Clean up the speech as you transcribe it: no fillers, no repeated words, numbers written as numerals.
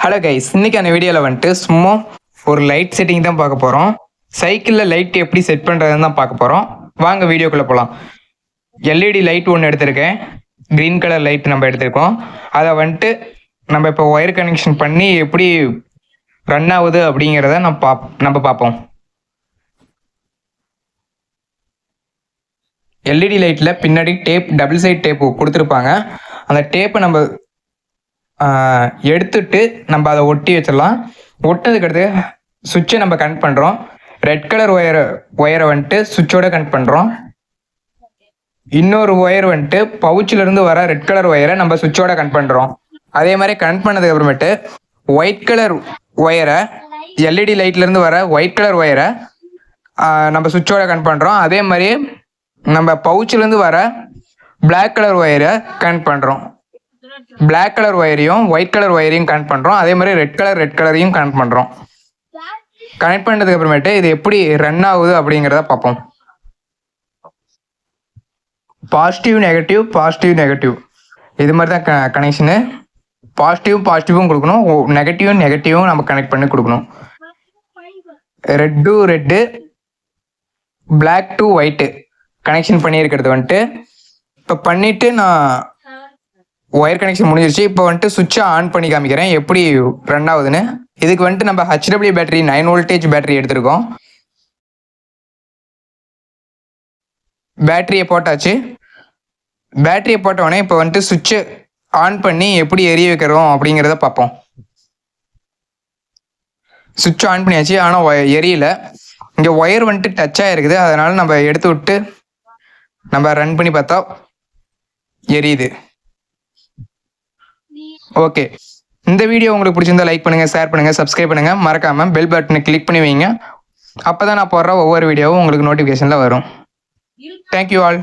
Hello guys, இன்னைக்கான வீடியோவில் வந்துட்டு சும்மா ஒரு லைட் செட்டிங் தான் பார்க்க போகிறோம். சைக்கிளில் லைட் எப்படி செட் பண்ணுறதுன்னு தான் பார்க்க போகிறோம். வாங்க வீடியோக்குள்ளே போகலாம். எல்இடி லைட் ஒன்று எடுத்திருக்கேன், க்ரீன் கலர் லைட் நம்ம எடுத்திருக்கோம். அதை வந்துட்டு நம்ம இப்போ ஒயர் கனெக்ஷன் பண்ணி எப்படி ரன் ஆகுது அப்படிங்கிறத நம்ம பார்ப்போம். எல்இடி லைட்டில் பின்னாடி டேப், டபுள் சைட் டேப்பு கொடுத்துருப்பாங்க. அந்த டேப்பை நம்ம எடுத்துட்டு நம்ம அதை ஒட்டி வச்சிடலாம். ஒட்டதுக்கடுத்து சுவிட்சை நம்ம கனெக்ட் பண்ணுறோம். ரெட் கலர் ஒயரை வந்துட்டு சுவிட்சோட கனெக்ட் பண்ணுறோம். இன்னொரு ஒயர் வந்துட்டு பவுச்சிலேருந்து வர ரெட் கலர் ஒயரை நம்ம சுவிட்சோட கனெக்ட் பண்ணுறோம். அதே மாதிரி கனெக்ட் பண்ணதுக்கு அப்புறமேட்டு ஒயிட் கலர் ஒயரை, எல்இடி லைட்லேருந்து வர ஒயிட் கலர் ஒயரை நம்ம சுவிட்சோட கனெக்ட் பண்ணுறோம். அதே மாதிரி நம்ம பவுச்சிலேருந்து வர பிளாக் கலர் ஒயரை கனெக்ட் பண்ணுறோம். பிளாக் கலர் ஒயரையும் ஒயிட் கலர் ஒயரையும் கனெக்ட் பண்ணுறோம். அதே மாதிரி ரெட் கலரையும் கனெக்ட் பண்ணுறோம். கனெக்ட் பண்ணதுக்கு அப்புறமேட்டு இது எப்படி ரன் ஆகுது அப்படிங்கிறத பார்ப்போம். பாசிட்டிவ் நெகட்டிவ் இது மாதிரி தான் கனெக்ஷனு. பாசிட்டிவும் கொடுக்கணும், நெகட்டிவும் நம்ம கனெக்ட் பண்ணி கொடுக்கணும். Red, black to white connection பண்ணியிருக்கிறது வந்துட்டு இப்போ பண்ணிவிட்டு நான் ஒயர் கனெக்ஷன் முடிஞ்சிருச்சு. இப்போ வந்துட்டு சுவிட்சை ஆன் பண்ணி காமிக்கிறேன் எப்படி ரன் ஆகுதுன்னு. இதுக்கு வந்துட்டு நம்ம HW பேட்டரி 9 வோல்டேஜ் பேட்டரி எடுத்திருக்கோம். பேட்டரியை போட்டாச்சு. பேட்டரியை போட்டோடனே இப்போ வந்துட்டு சுவிட்சை ஆன் பண்ணி எப்படி எரிய வைக்கிறோம் அப்படிங்கிறத பார்ப்போம். சுவிட்ச் ஆன் பண்ணியாச்சு, ஆனால் எரியல. இங்கே ஒயர் வந்துட்டு டச் ஆகிருக்குது. அதனால் நம்ம எடுத்து விட்டு நம்ம ரன் பண்ணி பார்த்தா எரியுது. ஓகே, இந்த வீடியோ உங்களுக்கு பிடிச்சிருந்தா லைக் பண்ணுங்கள், ஷேர் பண்ணுங்கள், சப்ஸ்கிரைப் பண்ணுங்கள். மறக்காமல் பெல் பட்டனை கிளிக் பண்ணி வைங்க. அப்போ தான் நான் போடுற ஒவ்வொரு வீடியோவும் உங்களுக்கு நோட்டிஃபிகேஷனில் வரும். Thank you all.